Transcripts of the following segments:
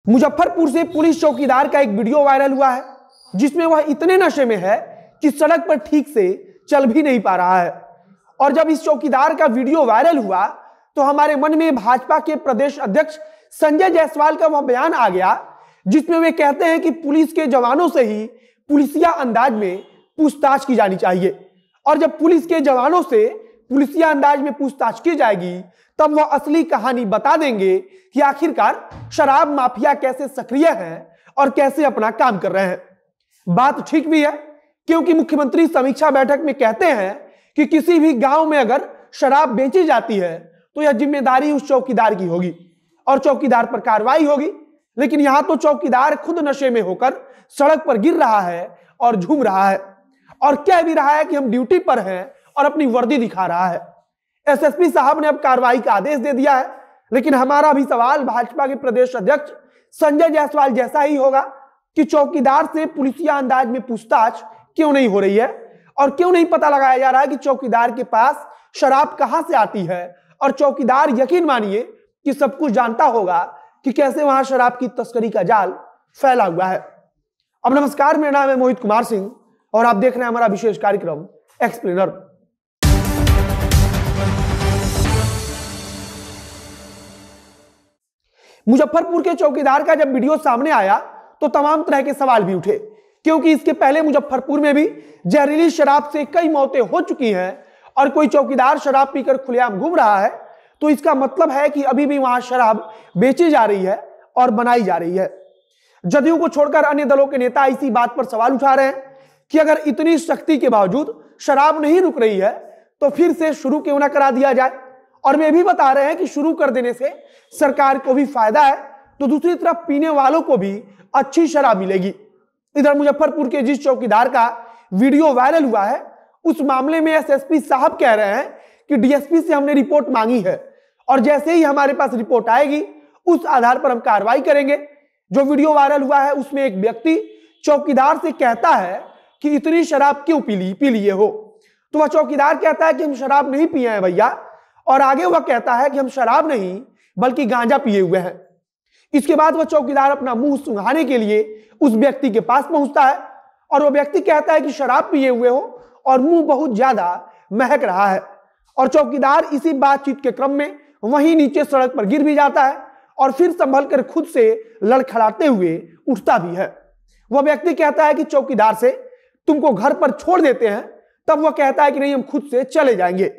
मुजफ्फरपुर से पुलिस चौकीदार का एक वीडियो वायरल हुआ है जिसमें वह इतने नशे में है कि सड़क पर ठीक से चल भी नहीं पा रहा है। और जब इस चौकीदार का वीडियो वायरल हुआ तो हमारे मन में भाजपा के प्रदेश अध्यक्ष संजय जायसवाल का वह बयान आ गया जिसमें वे कहते हैं कि पुलिस के जवानों से ही पुलिसिया अंदाज में पूछताछ की जानी चाहिए। और जब पुलिस के जवानों से पुलिसिया अंदाज में पूछताछ की जाएगी तब वह असली कहानी बता देंगे कि आखिरकार शराब माफिया कैसे सक्रिय है और कैसे अपना काम कर रहे हैं। बात ठीक भी है क्योंकि मुख्यमंत्री समीक्षा बैठक में कहते हैं कि किसी भी गांव में अगर शराब बेची जाती है तो यह जिम्मेदारी उस चौकीदार की होगी और चौकीदार पर कार्रवाई होगी। लेकिन यहां तो चौकीदार खुद नशे में होकर सड़क पर गिर रहा है और झूम रहा है और कह भी रहा है कि हम ड्यूटी पर हैं और अपनी वर्दी दिखा रहा है। एसएसपी साहब ने अब कार्रवाई का आदेश दे दिया है, लेकिन हमारा भी सवाल भाजपा के प्रदेश अध्यक्ष संजय जायसवाल जैसा ही होगा कि चौकीदार से पुलिसिया अंदाज में पूछताछ क्यों नहीं हो रही है और क्यों नहीं पता लगाया जा रहा है कि चौकीदार के पास शराब कहां से आती है। और चौकीदार यकीन मानिए कि सब कुछ जानता होगा कि कैसे वहां शराब की तस्करी का जाल फैला हुआ है। अब नमस्कार, मेरा नाम है मोहित कुमार सिंह और आप देख रहे हैं हमारा विशेष कार्यक्रम एक्सप्लेनर। मुजफ्फरपुर के चौकीदार का जब वीडियो सामने आया तो तमाम तरह के सवाल भी उठे क्योंकि इसके पहले मुजफ्फरपुर में भी जहरीली शराब से कई मौतें हो चुकी हैं और कोई चौकीदार शराब पीकर खुलेआम घूम रहा है तो इसका मतलब है कि अभी भी वहां शराब बेची जा रही है और बनाई जा रही है। जदयू को छोड़कर अन्य दलों के नेता इसी बात पर सवाल उठा रहे हैं कि अगर इतनी सख्ती के बावजूद शराब नहीं रुक रही है तो फिर से शुरू क्यों ना करा दिया जाए। और वे भी बता रहे हैं कि शुरू कर देने से सरकार को भी फायदा है तो दूसरी तरफ पीने वालों को भी अच्छी शराब मिलेगी। इधर मुजफ्फरपुर के जिस चौकीदार का वीडियो वायरल हुआ है उस मामले में एसएसपी साहब कह रहे हैं कि डीएसपी से हमने रिपोर्ट मांगी है और जैसे ही हमारे पास रिपोर्ट आएगी उस आधार पर हम कार्रवाई करेंगे। जो वीडियो वायरल हुआ है उसमें एक व्यक्ति चौकीदार से कहता है कि इतनी शराब क्यों पी लिए हो, तो वह चौकीदार कहता है कि हम शराब नहीं पिए हैं भैया, और आगे वह कहता है कि हम शराब नहीं बल्कि गांजा पिए हुए हैं। इसके बाद वह चौकीदार अपना मुंह सुंघाने के लिए उस व्यक्ति के पास पहुंचता है और वह व्यक्ति कहता है कि शराब पिए हुए हो और मुंह बहुत ज्यादा महक रहा है। और चौकीदार इसी बातचीत के क्रम में वहीं नीचे सड़क पर गिर भी जाता है और फिर संभल कर खुद से लड़खड़ाते हुए उठता भी है। वह व्यक्ति कहता है कि चौकीदार से तुमको घर पर छोड़ देते हैं, तब वह कहता है कि नहीं हम खुद से चले जाएंगे।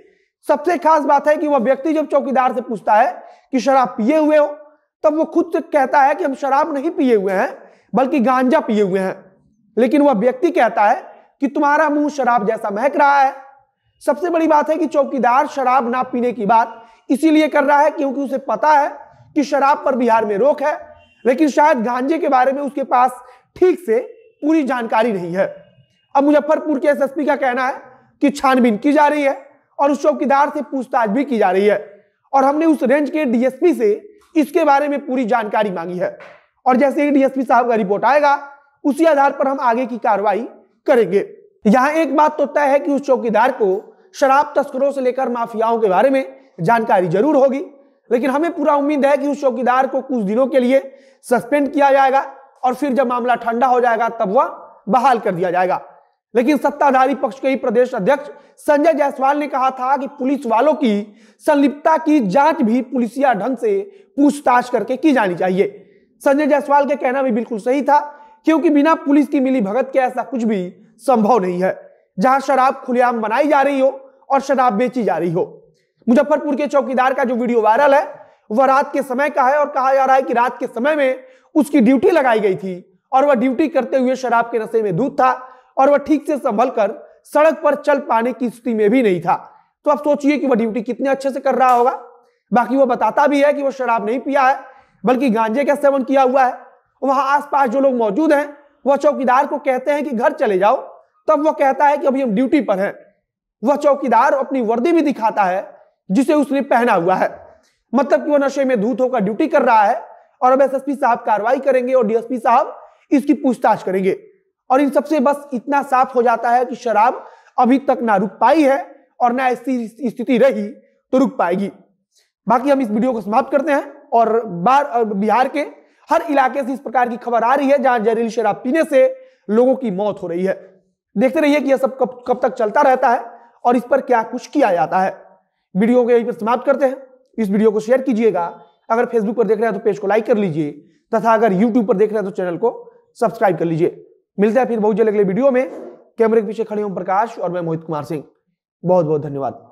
सबसे खास बात है कि वह व्यक्ति जब चौकीदार से पूछता है कि शराब पिए हुए हो तब वो खुद से कहता है कि हम शराब नहीं पिए हुए हैं बल्कि गांजा पिए हुए हैं। लेकिन वह व्यक्ति कहता है कि तुम्हारा मुंह शराब जैसा महक रहा है। सबसे बड़ी बात है कि चौकीदार शराब ना पीने की बात इसीलिए कर रहा है क्योंकि उसे पता है कि शराब पर बिहार में रोक है, लेकिन शायद गांजे के बारे में उसके पास ठीक से पूरी जानकारी नहीं है। अब मुजफ्फरपुर के एसएसपी का कहना है कि छानबीन की जा रही है और उस चौकीदार से पूछताछ भी की जा रही है और हमने उस रेंज के डीएसपी से इसके बारे में पूरी जानकारी मांगी है और जैसे ही डीएसपी साहब का रिपोर्ट आएगा उसी आधार पर हम आगे की कार्रवाई करेंगे। यहां एक बात तो तय है कि उस चौकीदार को शराब तस्करों से लेकर माफियाओं के बारे में जानकारी जरूर होगी, लेकिन हमें पूरा उम्मीद है कि उस चौकीदार को कुछ दिनों के लिए सस्पेंड किया जाएगा और फिर जब मामला ठंडा हो जाएगा तब वह बहाल कर दिया जाएगा। लेकिन सत्ताधारी पक्ष के ही प्रदेश अध्यक्ष संजय जायसवाल ने कहा था कि पुलिस वालों की संलिप्तता की जांच भी पुलिसिया ढंग से पूछताछ करके की जानी चाहिए। संजय जायसवाल का कहना भी बिल्कुल सही था क्योंकि बिना पुलिस की मिली भगत के ऐसा कुछ भी संभव नहीं है जहां शराब खुलेआम बनाई जा रही हो और शराब बेची जा रही हो। मुजफ्फरपुर के चौकीदार का जो वीडियो वायरल है वह रात के समय का है और कहा जा रहा है कि रात के समय में उसकी ड्यूटी लगाई गई थी और वह ड्यूटी करते हुए शराब के नशे में धुत था और वह ठीक से संभल कर सड़क पर चल पाने की स्थिति में भी नहीं था। तो आप सोचिए कि वह ड्यूटी कितने अच्छे से कर रहा होगा। बाकी वह बताता भी है कि वह शराब नहीं पिया है बल्कि गांजे का सेवन किया हुआ है। वहां आसपास जो लोग मौजूद हैं वह चौकीदार को कहते हैं कि घर चले जाओ, तब वह कहता है कि अभी हम ड्यूटी पर हैं। वह चौकीदार अपनी वर्दी भी दिखाता है जिसे उसने पहना हुआ है, मतलब कि वह नशे में धूत होकर ड्यूटी कर रहा है। और अब एसएसपी साहब कार्रवाई करेंगे और डीएसपी साहब इसकी पूछताछ करेंगे और इन सबसे बस इतना साफ हो जाता है कि शराब अभी तक ना रुक पाई है और ना ऐसी स्थिति रही तो रुक पाएगी। बाकी हम इस वीडियो को समाप्त करते हैं और बिहार के हर इलाके से इस प्रकार की खबर आ रही है जहां जहरीली शराब पीने से लोगों की मौत हो रही है। देखते रहिए कि यह सब कब तक चलता रहता है और इस पर क्या कुछ किया जाता है। वीडियो को यहीं पर समाप्त करते हैं। इस वीडियो को शेयर कीजिएगा। अगर फेसबुक पर देख रहे हैं तो पेज को लाइक कर लीजिए तथा अगर यूट्यूब पर देख रहे हैं तो चैनल को सब्सक्राइब कर लीजिए। मिलते हैं फिर बहुत जल्द अगले वीडियो में। कैमरे के पीछे खड़े ओम प्रकाश और मैं मोहित कुमार सिंह। बहुत बहुत धन्यवाद।